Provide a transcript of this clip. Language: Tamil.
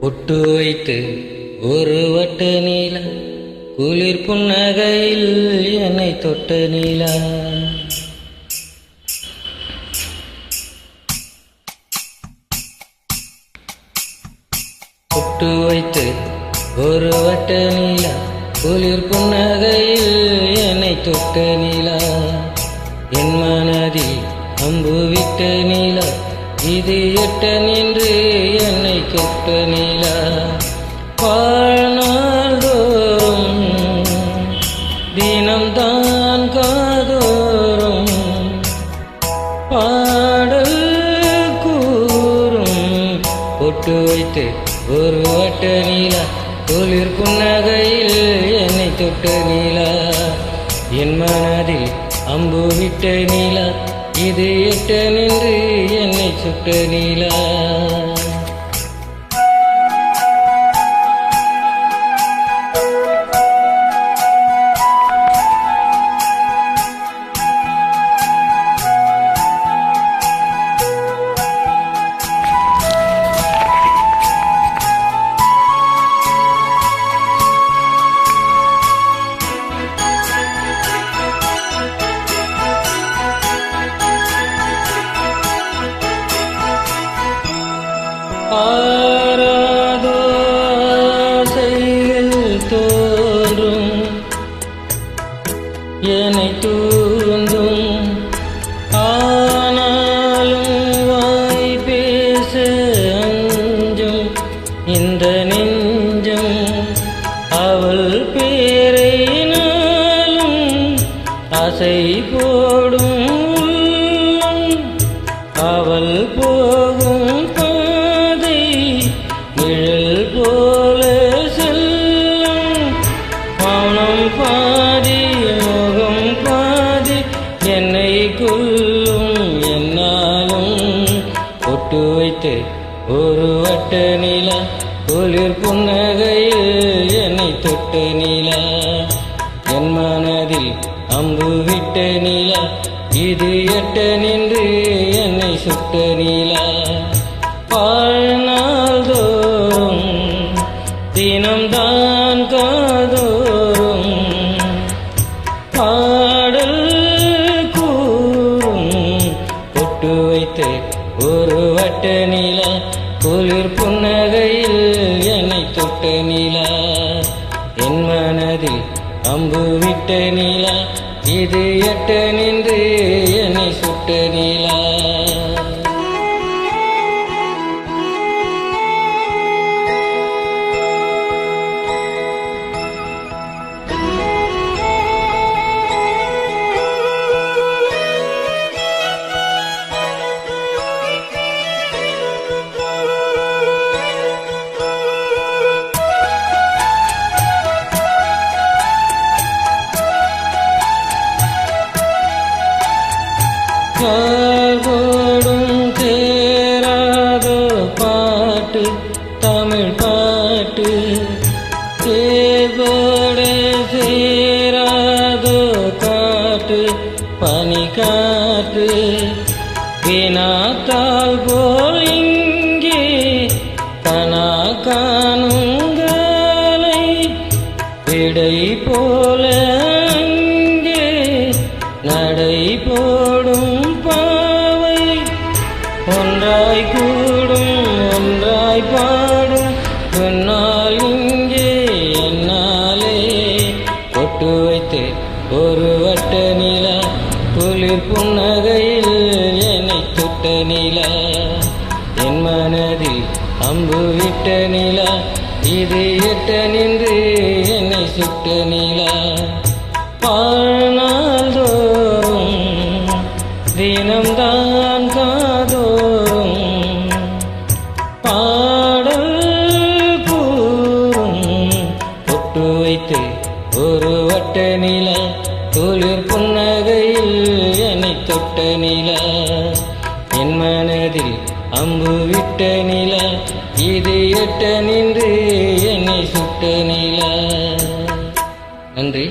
பொட்டு வைத்து ஒரு வட்ட நீல குளிர் புன்னகையில் என்னை தொட்ட நீலா. பொட்டு வைத்து ஒரு வட்ட நீல குளிர் புன்னகையில் என்னை தொட்ட நீலா. என் மனதில் அம்பு விட்ட நீலா, இது எட்ட நின்று என்னை தொட்ட நீலா. வாழ்நாள்தோறும் தினம்தான் காதோறும் பாடல் கூறும். பொட்டு வைத்து ஒரு வட்ட நீலா குளிர் புன்னகையில் என்னை தொட்ட நீலா. என் மனதில் அம்பு விட்ட நீலா, இது எட்ட நின்று என்னை சுட்ட நீலா. ஆராதோ ஆசைகள் தோன்றும், என்னை தூண்டும். ஆனாலும் வாய் பேச அஞ்சும் இந்த நெஞ்சம். அவள் பேரை நாளும் ஆசை போடும். அவள் போகும் நிழல் போல செல்லும். மௌனம் பாதி முகம் பாதி என்னை கொல்லும். என்னாலும் பொட்டு வைத்து ஒரு வட்ட நீலா குளிர் புன்னகையில் என்னை தொட்ட நீலா. என் மனதில் அம்பு விட்ட நீலா, இது எட்ட நின்று என்னை சுட்ட நீலா. வாழ்நாள்தோறும் தினம்தான் காதோறும் பாடல் கூறும். பொட்டு வைத்து ஒரு வட்ட நீலா குளிர் புன்னகையில் என்னை தொட்ட நீலா. என் மனதில் அம்பு விட்ட நீலா, இது எட்ட நின்று என்னை சுட்ட நீலா. காதோடும் சேராதோ பாட்டு தமிழ் பாட்டு, தேவோட சேராதோ காட்டு பனி காற்று. வினாத்தால் போல் இங்கே கனா காணும் காலை, விடை போல அங்கே நடை போடும் பாவை. ஒன்றாய் கூடும் ஒன்றாய் பாடும் சொன்னால் இங்கே என்னாலே. பொட்டு வைத்து ஒரு வட்ட நீலா குளிர் புன்னகையில் என்னை தொட்ட நீலா. என் மனதில் அம்பு விட்ட நீலா, இது எட்ட நின்று என்னை சுட்ட நீலா. வாழ்நாள்தோறும் தினம்தான் காதோறும் பாடல் கூறும். பொட்டு வைத்து ஒரு வட்ட நீலா குளிர் புன்னகையில் என்னை தொட்ட நீலா. என் மனதில் அம்பு விட்ட நீலா, இது எட்ட நின்று என்னை சுட்ட நீலா. நன்றி.